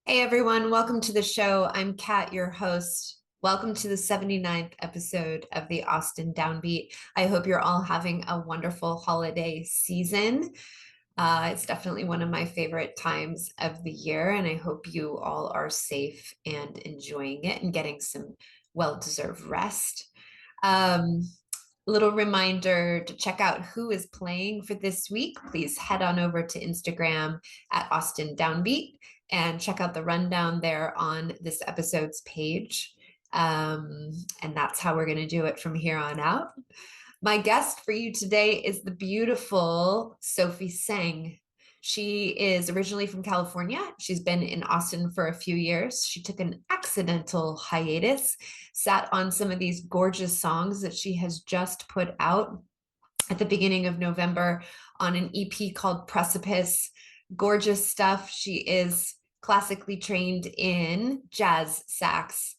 Hey everyone, welcome to the show. I'm Kat, your host. Welcome to the 79th episode of the Austin Downbeat. I hope you're all having a wonderful holiday season. It's definitely one of my favorite times of the year, and I hope you all are safe and enjoying it and getting some well-deserved rest. Um, Little reminder to check out who is playing for this week. Please head on over to Instagram at Austin Downbeat and check out the rundown there on this episode's page. And that's how we're going to do it from here on out. My guest for you today is the beautiful Sophie Seng. She is originally from California. She's been in Austin for a few years. She took an accidental hiatus, sat on some of these gorgeous songs that she has just put out at the beginning of November on an EP called Precipice. Gorgeous stuff. She is classically trained in jazz sax,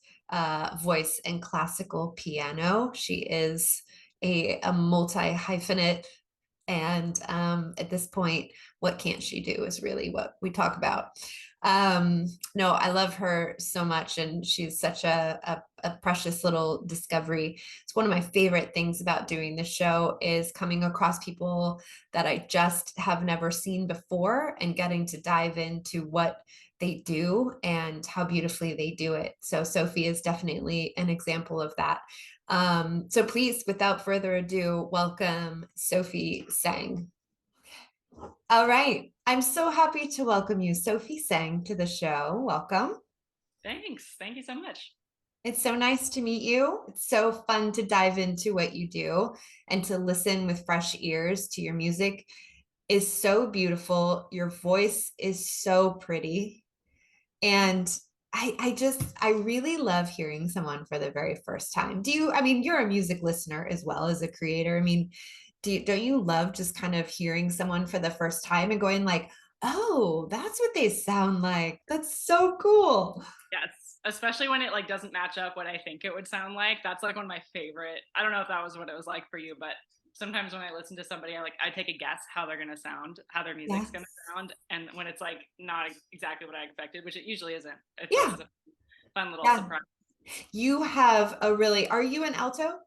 voice, and classical piano. She is a multi hyphenate. And at this point, what can't she do is really what we talk about. No, I love her so much, and she's such a precious little discovery. It's one of my favorite things about doing the show is coming across people that I just have never seen before and getting to dive into what they do and how beautifully they do it. So Sophie is definitely an example of that. So please, without further ado, welcome Sophie Seng. All right. I'm so happy to welcome you, Sophie Seng, to the show. Welcome. Thanks. Thank you so much. It's so nice to meet you. It's so fun to dive into what you do and to listen with fresh ears to your music is so beautiful. Your voice is so pretty. And I really love hearing someone for the very first time. I mean, you're a music listener as well as a creator. I mean, don't you love just kind of hearing someone for the first time and going like, oh, that's what they sound like. That's so cool. Yes, especially when it like doesn't match up what I think it would sound like. That's like one of my favorite. I don't know if that was what it was like for you, but sometimes when I listen to somebody, I take a guess how they're gonna sound, how their music's gonna Yes. sound, and when it's like not exactly what I expected, which it usually isn't, it's Yeah. always a fun little Yeah. surprise. You have a really, are you an alto?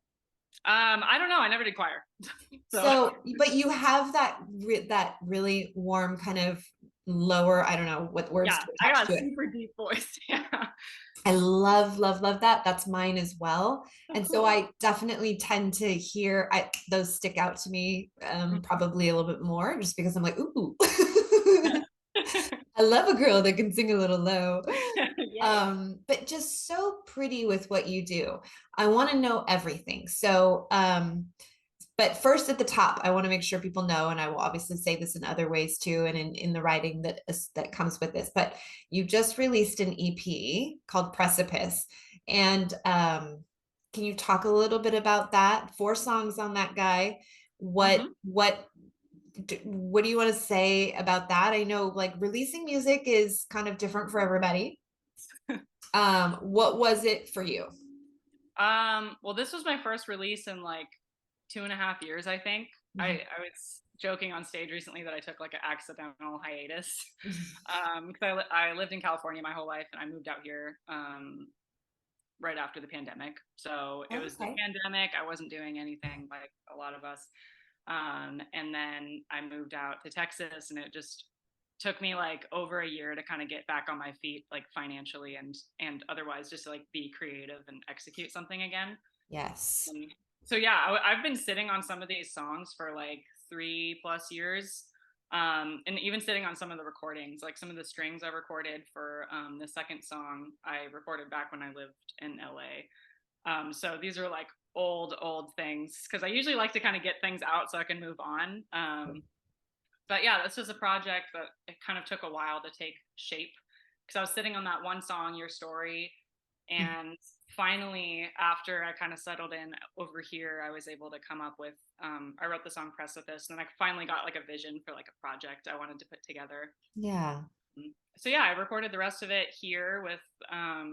I don't know. I never did choir, so So, but you have that really warm kind of lower, I don't know what words yeah, to I attach got to a it. super deep voice. Yeah. I love, love, love that. That's mine as well. Oh, And so cool. I definitely tend to hear those stick out to me probably a little bit more just because I'm like, ooh, I love a girl that can sing a little low. Yay. But just so pretty with what you do. I want to know everything. But first at the top, I want to make sure people know, and I will obviously say this in other ways too, and in the writing that comes with this. But you just released an EP called Precipice, and can you talk a little bit about that? 4 songs on that guy. What Hmm. what what do you want to say about that? I know like releasing music is kind of different for everybody. What was it for you? Well, this was my first release in like 2.5 years, I think. Mhm. I was joking on stage recently that I took like an accidental hiatus Mhm. because I lived in California my whole life and I moved out here right after the pandemic. So it was the Okay. pandemic. I wasn't doing anything like a lot of us. And then I moved out to Texas and it just took me like over a year to kind of get back on my feet, like financially and otherwise, just to like be creative and execute something again. Yes. So yeah, I've been sitting on some of these songs for like 3+ years, and even sitting on some of the recordings, like some of the strings I recorded for the second song I recorded back when I lived in LA. So these are like old things because I usually like to kind of get things out so I can move on. But yeah, this was a project that it kind of took a while to take shape because I was sitting on that one song, Your Story, and finally, after I kind of settled in over here, I was able to come up with. I wrote the song Precipice, and then I finally got like a vision for like a project I wanted to put together. Yeah. So yeah, I recorded the rest of it here with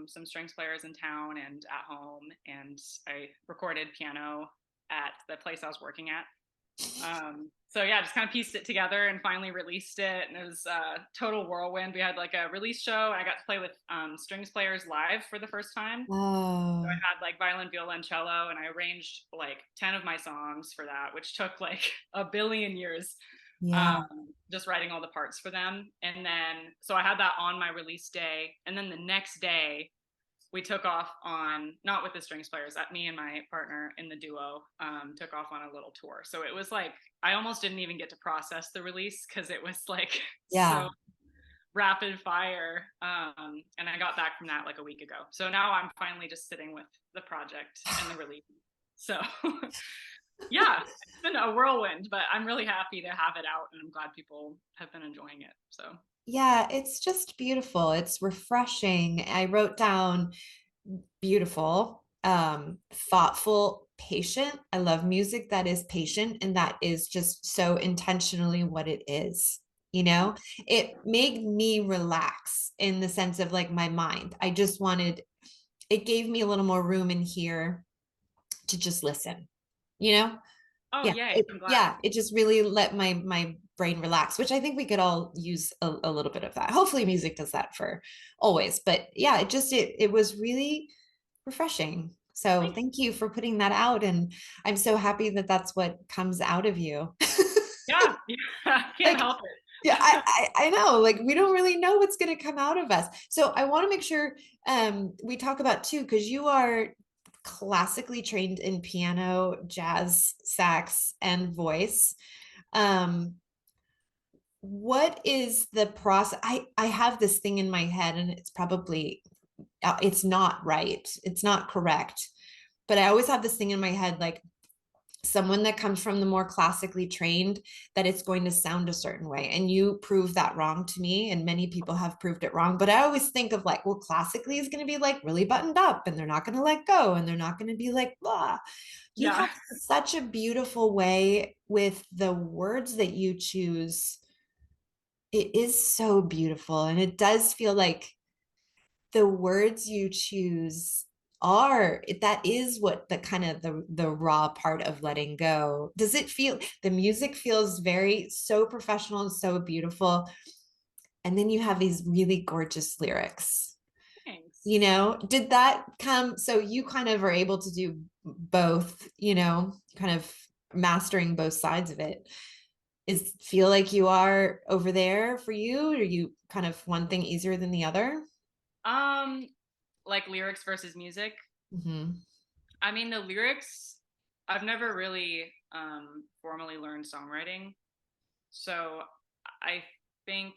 some strings players in town and at home, and I recorded piano at the place I was working at. So yeah, just kind of pieced it together and finally released it. And it was a total whirlwind. We had like a release show, and I got to play with strings players live for the first time. So I Oh, had like violin, violoncello, and I arranged like 10 of my songs for that, which took like a billion years, yeah. just writing all the parts for them. And then, so I had that on my release day. And then the next day, we took off on, not with the strings players, that me and my partner in the duo took off on a little tour. So it was like, I almost didn't even get to process the release because it was like Yeah. so rapid fire. And I got back from that like a week ago. So now I'm finally just sitting with the project and the release. So yeah, it's been a whirlwind, but I'm really happy to have it out and I'm glad people have been enjoying it. So Yeah, it's just beautiful. It's refreshing. I wrote down beautiful, thoughtful, patient. I love music that is patient and that is just so intentionally what it is. You know, it made me relax in the sense of like my mind. I just wanted, it gave me a little more room in here to just listen, you know? oh Yeah, yay, it, I'm glad. yeah, it just really let my brain relax, which I think we could all use a little bit of that. Hopefully music does that for always, but yeah, it was really refreshing. So Thanks. thank you for putting that out, and I'm so happy that that's what comes out of you. Yeah, yeah, can't Like, help yeah, it. I know, like we don't really know what's going to come out of us. So I want to make sure we talk about too, because you are classically trained in piano, jazz, sax, and voice. Um, what is the process? I have this thing in my head, and it's probably it's not right. It's not correct. But I always have this thing in my head, like someone that comes from the more classically trained, that it's going to sound a certain way. And you prove that wrong to me. And many people have proved it wrong. But I always think of like, well, classically is going to be like really buttoned up and they're not going to let go and they're not going to be like, blah. You Yeah. have such a beautiful way with the words that you choose. It is so beautiful. And it does feel like the words you choose are that is what the kind of the raw part of letting go. Does it feel, the music feels very so professional and so beautiful, and then you have these really gorgeous lyrics, Thanks. you know? Did that come, so you kind of are able to do both, you know, kind of mastering both sides of it? Is feel like you are over there for you, or you kind of one thing easier than the other? Um, like lyrics versus music. Mm-hmm. I mean, the lyrics, I've never really formally learned songwriting. So I think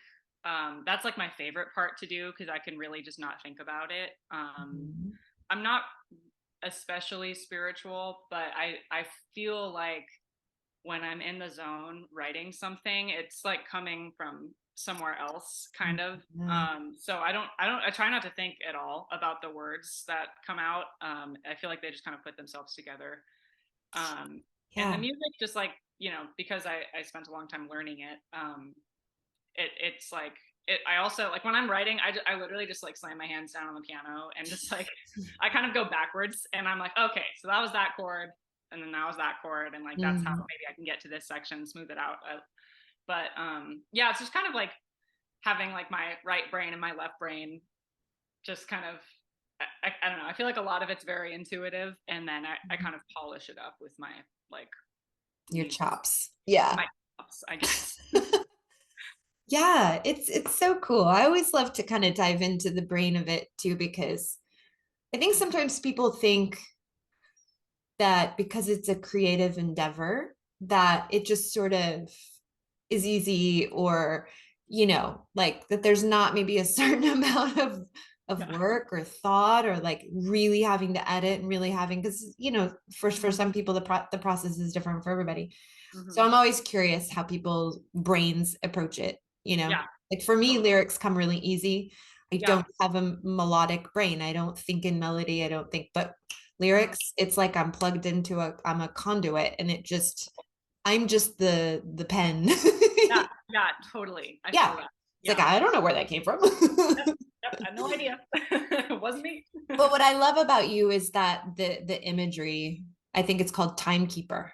that's like my favorite part to do because I can really just not think about it. Mm-hmm. I'm not especially spiritual, but I feel like when I'm in the zone writing something, it's like coming from somewhere else, kind of. Yeah. So I try not to think at all about the words that come out. I feel like they just kind of put themselves together. And the Yeah. music, just like, because I spent a long time learning it, it's like, I also like when I'm writing, I literally just like slam my hands down on the piano and just like, I kind of go backwards and I'm like, okay, so that was that chord and then that was that chord. And like, that's how Mm. maybe I can get to this section, smooth it out. But yeah, it's just kind of like having like my right brain and my left brain just kind of, I don't know. I feel like a lot of it's very intuitive, and then I kind of polish it up with my like Your music, chops. Yeah. my chops, I guess. Yeah, it's so cool. I always love to kind of dive into the brain of it too, because I think sometimes people think that because it's a creative endeavor, that it just sort of is easy, or like that there's not maybe a certain amount of Yeah. work or thought, or like really having to edit and really having, because for some people the process is different for everybody. So Mm-hmm. I'm always curious how people's brains approach it, Yeah. like for me, Totally. lyrics come really easy. I Yeah. don't have a melodic brain. I don't think in melody. I don't think, but Mm-hmm. lyrics, it's like I'm a conduit, and I'm just the pen. Yeah. Yeah. Totally. I feel Yeah. that. It's like, Yeah. I don't know where that came from. Yep. Yep. I had no idea. It wasn't me. But what I love about you is that the imagery, I think it's called Timekeeper.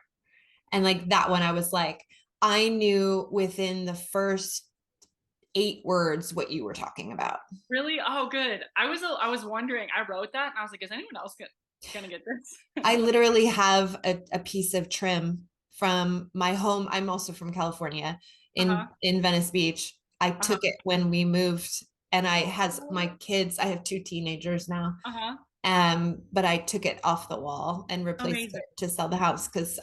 And like that one, I was like, I knew within the first 8 words what you were talking about. Really? Oh, good. I was wondering. I wrote that and I was like, is anyone else gonna get this? I literally have a piece of trim from my home. I'm also from California Uh-huh. in Venice Beach. I Uh-huh. took it when we moved and I has my kids, I have 2 teenagers now. Uh-huh. But I took it off the wall and replaced Amazing. it to sell the house because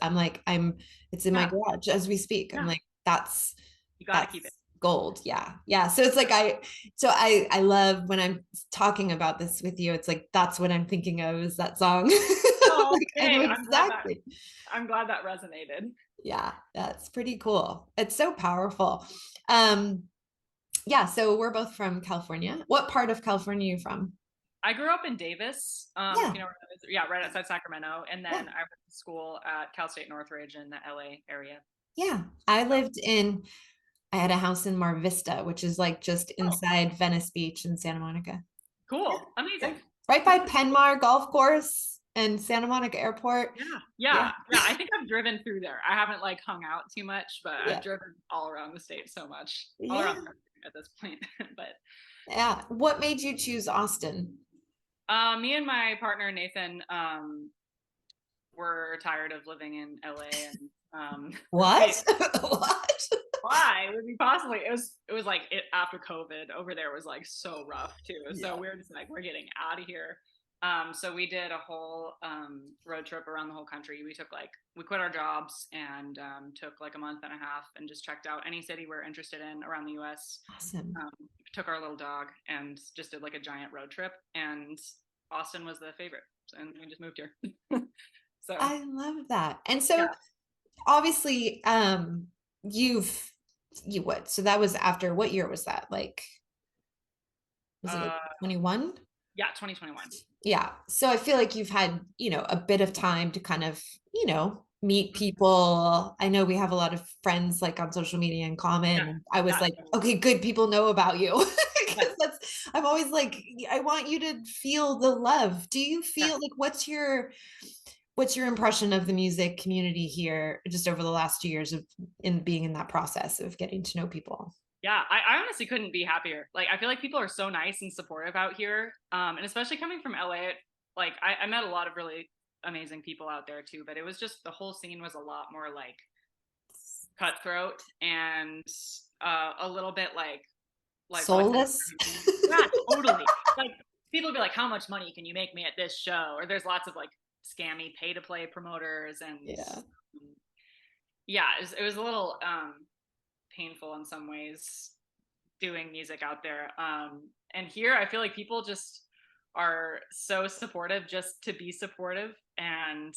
it's in my Yeah. garage as we speak. I'm Yeah. like, that's You got to keep it. that's gold. Yeah. Yeah. So it's like I love when I'm talking about this with you, it's like that's what I'm thinking of is that song. Oh, Like I know yay. exactly. I'm glad that resonated. Yeah, that's pretty cool. It's so powerful. Um, yeah, so we're both from California. What part of California are you from? I grew up in Davis, if Yeah, you know where that is. Yeah, right outside Sacramento. And yeah. then I went to school at Cal State Northridge in the LA area. Yeah, I So, lived in, I had a house in Mar Vista, which is like just oh, inside Venice Beach in Santa Monica. Yeah, cool. yeah. Amazing. Right by Penmar Golf Course and Santa Monica Airport. Yeah. Yeah, Yeah. Yeah. I think I've driven through there. I haven't like hung out too much, but I've yeah, driven all around the state so much, all around yeah, the country at this point. But yeah. What made you choose Austin? me and my partner Nathan were tired of living in LA and we What? What? why would we possibly it was like after COVID over there was like so rough too, so Yeah. we were just like we're getting out of here. So we did a whole road trip around the whole country. We quit our jobs and took like a month and a half and just checked out any city we're interested in around the US. Awesome. um, Took our little dog and just did like a giant road trip, and Austin was the favorite, and we just moved here. So I love that. And yeah. so obviously, you've you what? So that was after what year was that? Like, was it like uh 21? yeah, 2021. Yeah. So I feel like you've had, a bit of time to kind of, meet people. I know we have a lot of friends like on social media in Yeah, common. And I was yeah, like, totally. okay, good people know about you. Yes, Because I'm always like, I want you to feel the love. Do you yeah. feel like what's your impression of the music community here just over the last 2 years of in being in that process of getting to know people? Yeah, I honestly couldn't be happier. Like, I feel like people are so nice and supportive out here, and especially coming from LA. Like, I met a lot of really amazing people out there too, but it was just the whole scene was a lot more like cutthroat and a little bit like what's the Soulless? yeah, totally. Like people would be like, how much money can you make me at this show? Or there's lots of like scammy pay to play promoters and Yeah. yeah, it was a little painful in some ways doing music out there. And here I feel like people just are so supportive just to be supportive, and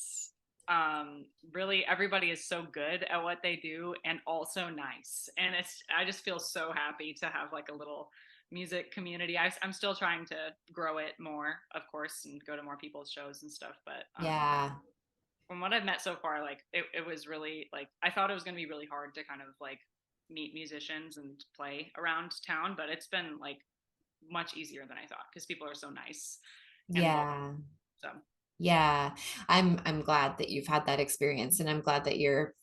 really everybody is so good at what they do and also nice. And I just feel so happy to have like a little music community. I'm still trying to grow it more, of course, and go to more people's shows and stuff. But Yeah. from what I've met so far, like it was really like I thought it was going to be really hard to kind of like meet musicians and play around town, but it's been like much easier than I thought because people are so nice and welcome. Yeah. So Yeah, I'm glad that you've had that experience and I'm glad that you're,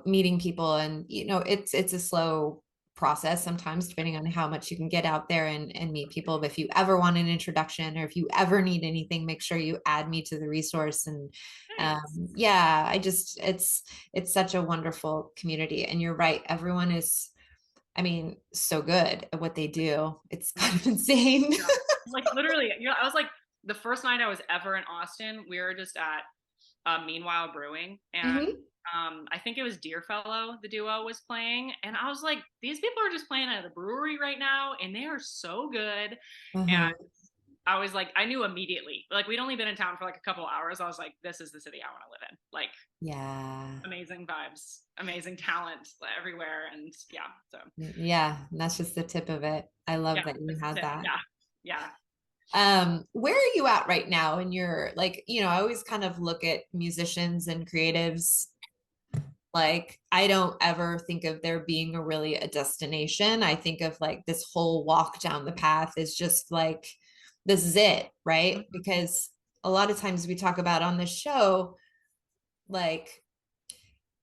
meeting people and it's a slow process sometimes depending on how much you can get out there and meet people. But if you ever want an introduction or if you ever need anything, make sure you add me to the resource. And thanks. yeah, it's such a wonderful community. And you're right, everyone is, I mean, so good at what they do. It's Yeah. kind of insane. Yeah. Like literally, I was like the first night I was ever in Austin, we were just at Meanwhile Brewing, and Mhm. I think it was Deerfellow, the duo was playing, and I was like, these people are just playing at a brewery right now, and they are so good. And Uh-huh. I was like, I knew immediately. Like we'd only been in town for like a couple of hours. I was like, this is the city I want to live in. Like Yeah. amazing vibes, amazing talent everywhere, and yeah. So Yeah, and that's just the tip of it. I love yeah, that you that's the had tip. that. Yeah, yeah. Where are you at right now in your like, I always kind of look at musicians and creatives like I don't ever think of there being really a destination. I think of like this whole walk down the path is just like this is it, right? Mhm. Because a lot of times we talk about on this show like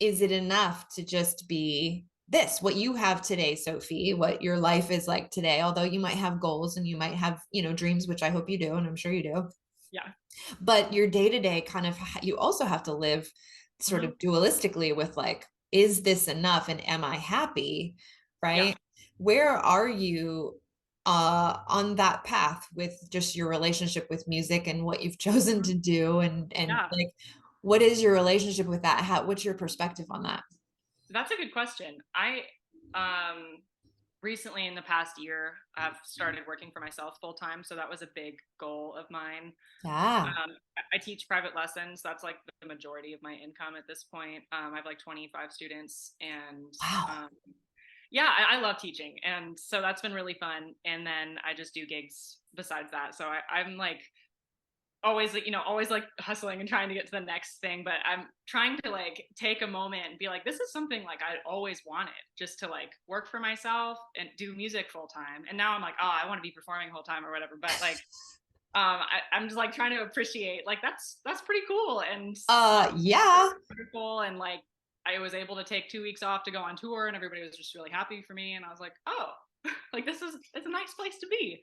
is it enough to just be this, what you have today, Sophie, what your life is like today, although you might have goals and you might have, dreams, which I hope you do, and I'm sure you do. Yeah. But your day to day kind of, you also have to live sort Hmm. of dualistically with like, is this enough and am I happy? Yeah. Right. Where are you on that path with just your relationship with music and what you've chosen Mhm. to do? And Yeah. like, what is your relationship with that? What's your perspective on that? That's a good question. I um recently in the past year I've started working for myself full time, so that was a big goal of mine. Yeah. I teach private lessons. That's like the majority of my income at this point. I have like 25 students, and Wow. um, yeah, I love teaching, and so that's been really fun. And then I just do gigs besides that. So I'm like always like always like hustling and trying to get to the next thing, but I'm trying to like take a moment and be like, this is something like I always wanted, just to like work for myself and do music full time. And now I'm like, oh, I want to be performing whole time or whatever, but like I'm just like trying to appreciate like that's pretty cool. And Yeah. wonderful. And like I was able to take 2 weeks off to go on tour, and everybody was just really happy for me, and I was like, oh, like it's a nice place to be.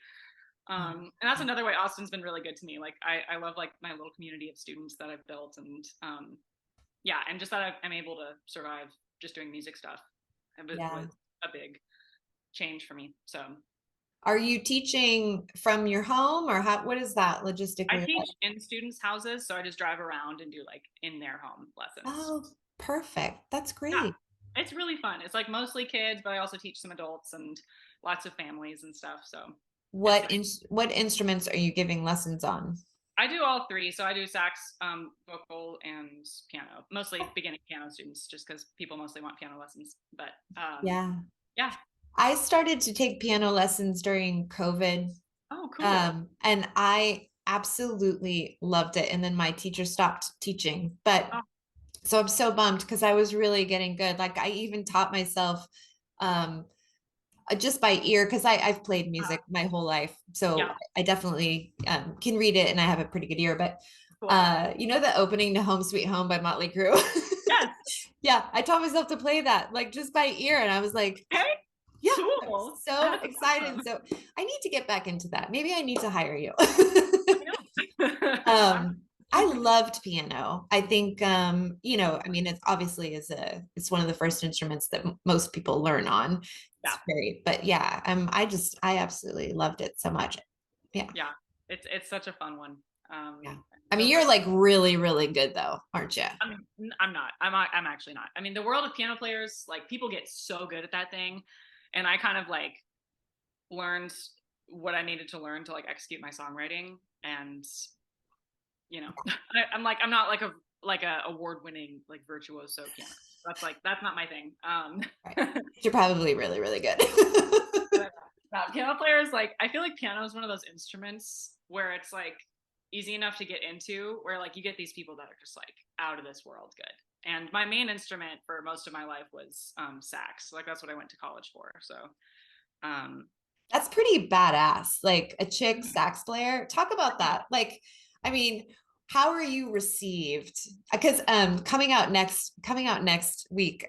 And that's another way Austin's been really good to me. Like I love like my little community of students that I've built, and yeah, and just that I'm able to survive just doing music stuff. It Yeah. was a big change for me. So Are you teaching from your home, or what is that I logistically like? teach in students' houses, so I just drive around and do like in their home lessons. Oh, perfect. That's Yeah, great. it's really fun. It's like mostly kids, but I also teach some adults and lots of families and stuff. So it's nice. What instruments are you giving lessons on? I do all three. So I do sax, vocal, and piano. Mostly beginning piano students, just because people mostly want piano lessons. But Yeah. yeah. I started to take piano lessons during COVID. Oh, cool. And I absolutely loved it. And then my teacher stopped teaching. But Oh, so I'm so bummed because I was really getting good. Like I even taught myself um just by ear because I've played music my whole life. So yeah. I definitely can read it and I have a pretty good ear. But Cool. the opening to Home Sweet Home by Motley Crue? Yes. Yeah, I taught myself to play that like just by ear. And I was like, Okay. yeah, I'm Cool. so That's excited. awesome. So I need to get back into that. Maybe I need to hire you. I know. um, I loved piano. I think, I mean, it's obviously it's one of the first instruments that most people learn on. Yeah. It's great, but yeah, I absolutely loved it so much. Yeah, Yeah. It's such a fun one. yeah. I I mean, feel you're like like really, really good though, aren't you? I mean, I'm not. I'm actually not. I mean, the world of piano players, like people get so good at that thing, and I kind of like learned what I needed to learn to like execute my songwriting. And I'm like I'm not like a award winning like virtuoso pianist. That's not my thing. Right. You're probably really, really good. But, piano players, like I feel like piano is one of those instruments where it's like easy enough to get into, where like you get these people that are just like out of this world good. And my main instrument for most of my life was sax. Like that's what I went to college for. So um, That's pretty badass. Like a chick sax player. Talk about that. Like, I mean, how are you received? Because coming out next week,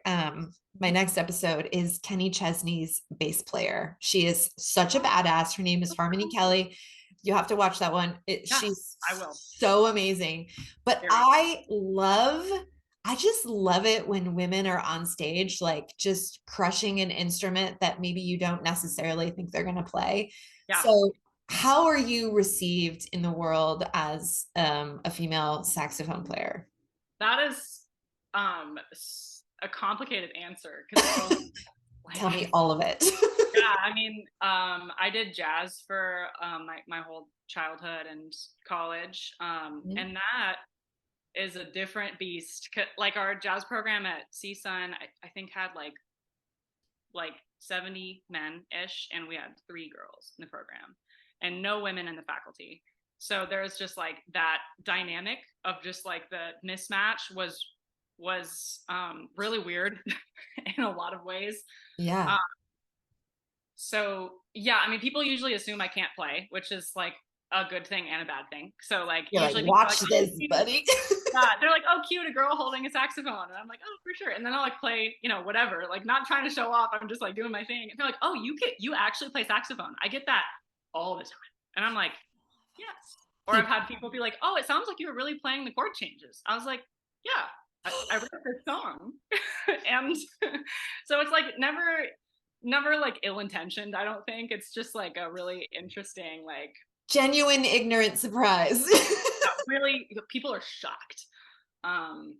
my next episode is Kenny Chesney's bass player. She is such a badass. Her name is Harmony Kelly. You have to watch that one. yes, She's I will. so amazing. But Very. I just love it when women are on stage, like just crushing an instrument that maybe you don't necessarily think they're going to play. Yeah, So, how are you received in the world as a female saxophone player? that is a complicated answer because it's both Tell like me all of it. yeah, I mean, I did jazz for my whole childhood and college, and that is a different beast. Like our jazz program at CSUN, I think had like 70 men ish, and we had 3 girls in the program, and no women in the faculty. So there's just like that dynamic of just like the mismatch was really weird in a lot of ways. Yeah. So yeah, I mean, people usually assume I can't play, which is like a good thing and a bad thing. So like You're like, usually people are watch like, oh, this, cute. buddy. Yeah, they're like, oh, cute, a girl holding a saxophone. And I'm like, oh, for sure. And then I'll like play, whatever, like not trying to show off. I'm just like doing my thing. And they're like, oh, you actually play saxophone. I get that all the time. And I'm like, yes. Or I've had people be like, oh, it sounds like you were really playing the chord changes. I was like, yeah, I wrote this song. And so it's like never like ill-intentioned, I don't think. It's just like a really interesting, like, Genuine ignorant surprise. really people are shocked. um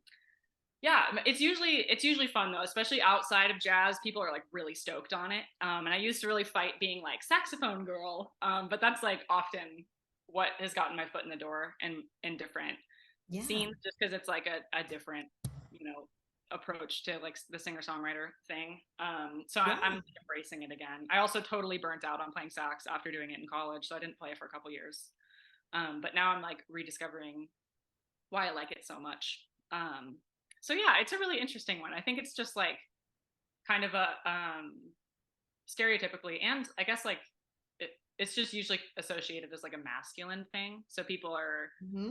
yeah, it's usually fun though, especially outside of jazz. People are like really stoked on it. And I used to really fight being like saxophone girl, but that's like often what has gotten my foot in the door in different Yeah. scenes, just because it's like a different, approach to like the singer songwriter thing. So Yeah. I'm embracing it again. I also totally burnt out on playing sax after doing it in college, so I didn't play it for a couple years. But now I'm like rediscovering why I like it so much. So yeah, it's a really interesting one. I think it's just like kind of a stereotypically, and I guess like it's just usually associated as like a masculine thing. So people are Mm-hmm.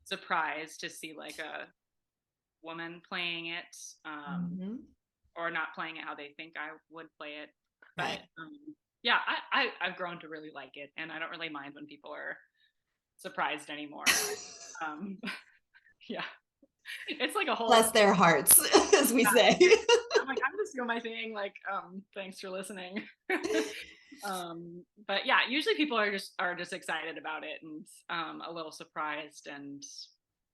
surprised to see like a woman playing it, Mm-hmm. or not playing it how they think I would play it. Right. But yeah, I've grown to really like it, and I don't really mind when people are surprised anymore. um, yeah, it's like a Bless whole, their hearts, as we say. I'm like, I'm just doing my thing. Like, thanks for listening. But yeah, usually people are just excited about it, and a little surprised, and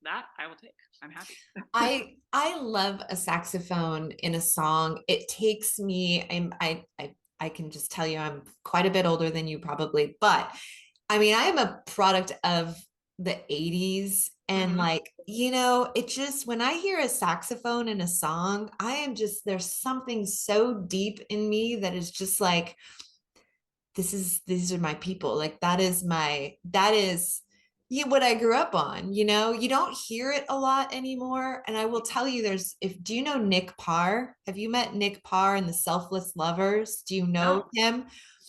that I will take. I'm happy. I love a saxophone in a song. It takes me, I can just tell you I'm quite a bit older than you probably, but I mean, I am a product of the 80s. And Mm-hmm. like, it just, when I hear a saxophone in a song, I am just, there's something so deep in me that is just like, these are my people. Like that is what I grew up on. You don't hear it a lot anymore. And I will tell you, do you know Nick Parr? Have you met Nick Parr and the Selfless Lovers? Do you know No, him?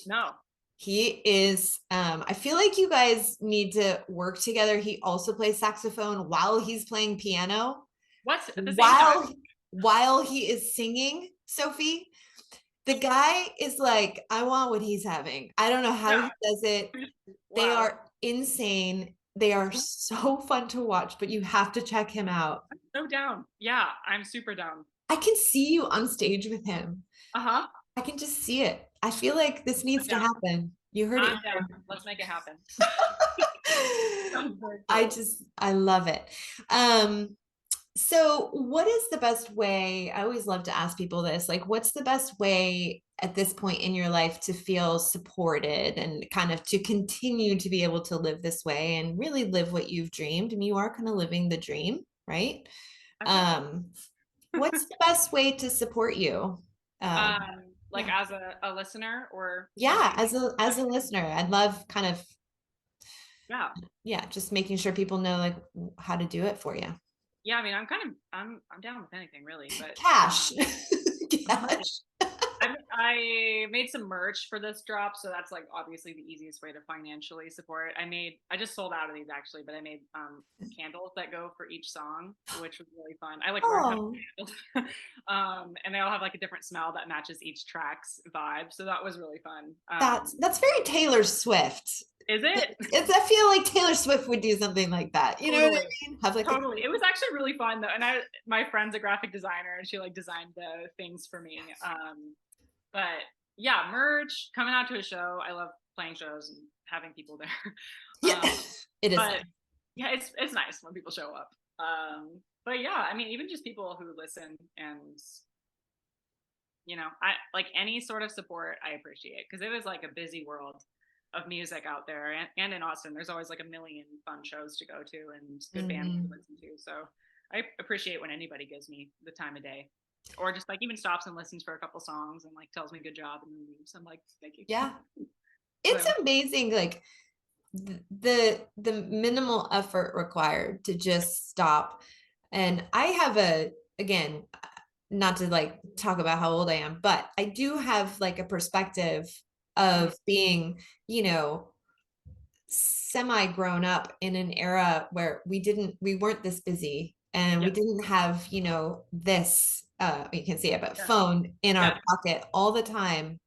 no. He is, I feel like you guys need to work together. He also plays saxophone while he's playing piano, What's at the same time? while he is singing, Sophie. The guy is like, I want what he's having. I don't know how he Yeah. does it. They Wow. are insane. They are so fun to watch, but you have to check him out. I'm so down. Yeah, I'm super down. I can see you on stage with him. Uh-huh. I can just see it. I feel like this needs I'm to down. happen. You heard it I'm down. Let's make it happen. here. Sounds very cool. I love it. So what is the best way? I always love to ask people this, like, what's the best way at this point in your life to feel supported and kind of to continue to be able to live this way and really live what you've dreamed? And you are kind of living the dream, right? I hope so. Um, what's the best way to support you? Like Yeah. as a listener or Yeah, something. as a listener, I'd love kind of, Yeah. yeah, just making sure people know like how to do it for you. Yeah, I mean, I'm down with anything really, but Cash. money. Cash. I made some merch for this drop, so that's like obviously the easiest way to financially support. I just sold out of these actually, but I made candles that go for each song, which was really fun. I like learned how to Oh, make candles. And they all have like a different smell that matches each track's vibe, so that was really fun. that's very Taylor Swift. Is it? I feel like Taylor Swift would do something like that. You know what Totally. I mean? Have like Totally. It was actually really fun though. And my friend's a graphic designer and she like designed the things for me. But yeah, merch, coming out to a show. I love playing shows and having people there. yeah, Um, it is. but yeah, it's nice when people show up. But yeah, I mean, even just people who listen and I like any sort of support I appreciate, because it was like a busy world of music out there, and in Austin there's always like a million fun shows to go to and good bands to Mhm. listen to. So I appreciate when anybody gives me the time of day, or just like even stops and listens for a couple songs and like tells me good job and leaves. I'm like, thank you. Yeah, So it's amazing. Like the minimal effort required to just stop. And I have again, not to like talk about how old I am, but I do have like a perspective Mhm. of being, you know, semi grown up in an era where we weren't this busy and we Yep. didn't have, this, you can see it, but Yeah. phone in Yeah. our pocket all the time,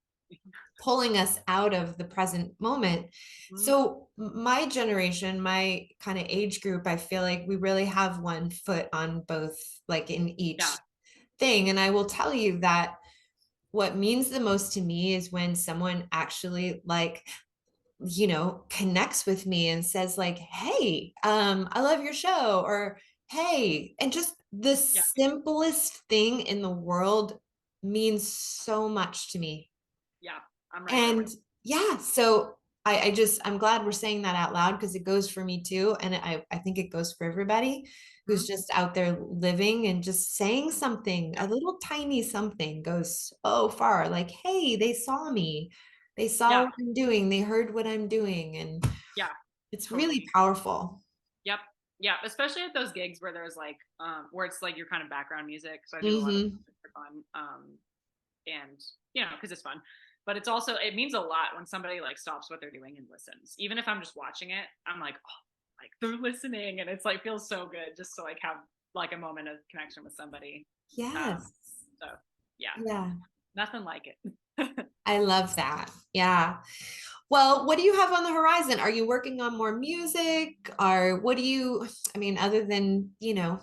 pulling us out of the present moment. Mhm. So my generation, my kind of age group, I feel like we really have one foot on both, like in each Yeah. thing. And I will tell you that what means the most to me is when someone actually like, connects with me and says like, hey, I love your show, or hey, and just the Yeah. simplest thing in the world means so much to me. Yeah. I'm right there with And yeah, so I'm glad we're saying that out loud because it goes for me too. And I think it goes for everybody you. who's just out there living and just saying something, Yeah. a little tiny something goes so far. Like, hey, they saw me, they saw Yeah. what I'm doing, they heard what I'm doing. And Yeah. it's really Totally. powerful. Yep. Yeah. Especially at those gigs where there's like, where it's like your kind of background music. So I do a lot of Hmm. music for fun. And because it's fun. But it's also it means a lot when somebody like stops what they're doing and listens. Even if I'm just watching it, I'm like, oh, like they're listening, and it's like feels so good just to like have like a moment of connection with somebody. Um, Yes. so yeah, Yeah. nothing like it. I love that. Yeah. Well, what do you have on the horizon? Are you working on more music? Or what do you, I mean, other than, everything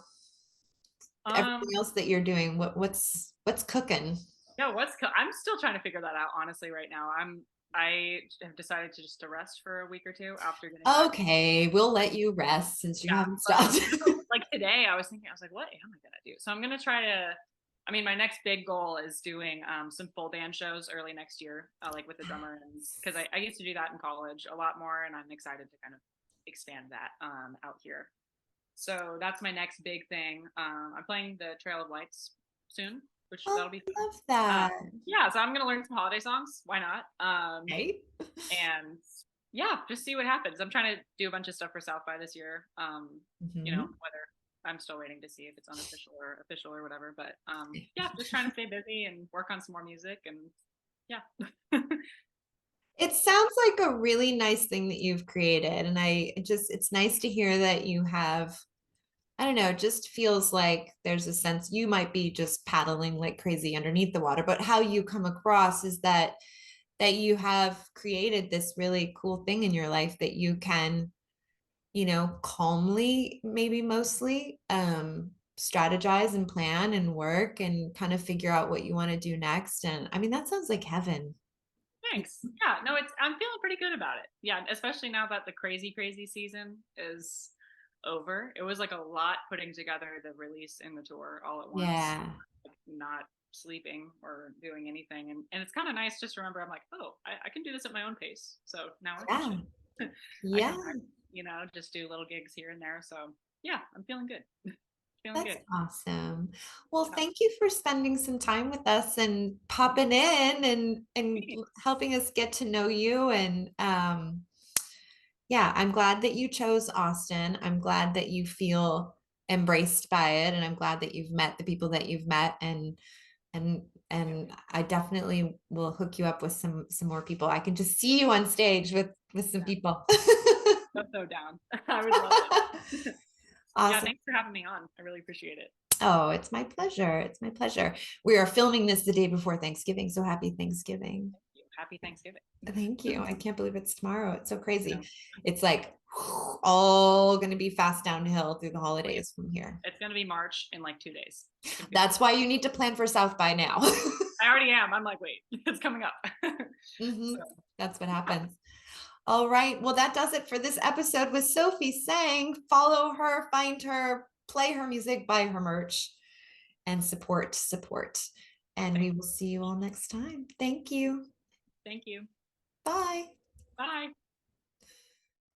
um, else that you're doing, what's cooking? I'm still trying to figure that out honestly right now. I have decided to just rest for a week or two after getting back. Okay, we'll let you rest since you Yeah, haven't but stopped. like today, I was thinking, I was like, what am I gonna do? So I'm gonna try to. I mean, my next big goal is doing some full band shows early next year, like with the drummer, and because I used to do that in college a lot more, and I'm excited to kind of expand that out here. So that's my next big thing. I'm playing the Trail of Lights soon, which Oh, that'll be I fun. love that. Yeah, so I'm gonna learn some holiday songs. Why not? Right? And yeah, just see what happens. I'm trying to do a bunch of stuff for South by this year. Mhm. Whether I'm still waiting to see if it's unofficial or official or whatever. But yeah, just trying to stay busy and work on some more music and yeah. It sounds like a really nice thing that you've created. And it's nice to hear that you have, I don't know, it just feels like there's a sense you might be just paddling like crazy underneath the water, but how you come across is that you have created this really cool thing in your life that you can, calmly, maybe mostly, strategize and plan and work and kind of figure out what you want to do next. And I mean, that sounds like heaven. Thanks. Yeah, no, it's I'm feeling pretty good about it. Yeah, especially now that the crazy season is over. It was like a lot putting together the release and the tour all at once, Yeah. like not sleeping or doing anything. And it's kind of nice just to remember I'm like, oh, I can do this at my own pace. So now I Yeah. should. I Yeah. can, just do little gigs here and there. So yeah, I'm feeling good. Feeling That's good. awesome. Well, Yeah. thank you for spending some time with us and popping in and Great. helping us get to know you. And yeah, I'm glad that you chose Austin. I'm glad that you feel embraced by it, and I'm glad that you've met the people that you've met. And I definitely will hook you up with some more people. I can just see you on stage with some Yeah. people. So down. I would love it. Yeah, Awesome. thanks for having me on. I really appreciate it. Oh, it's my pleasure. It's my pleasure. We are filming this the day before Thanksgiving, so happy Thanksgiving. Thank you. Happy Thanksgiving. Thank you. I can't believe it's tomorrow. It's so crazy. No. It's like all going to be fast downhill through the Oh, yeah. holidays from here. It's gonna be March in like 2 days. I can feel it. That's why you need to plan for South by now. I already am. I'm like, wait, it's coming up. Hmm. So That's what happens. All right. Well, that does it for this episode with Sophie Sang. Follow her, find her, play her music, buy her merch, and support. And we thank will see you all next time. Thank you. thank you. Bye. Bye.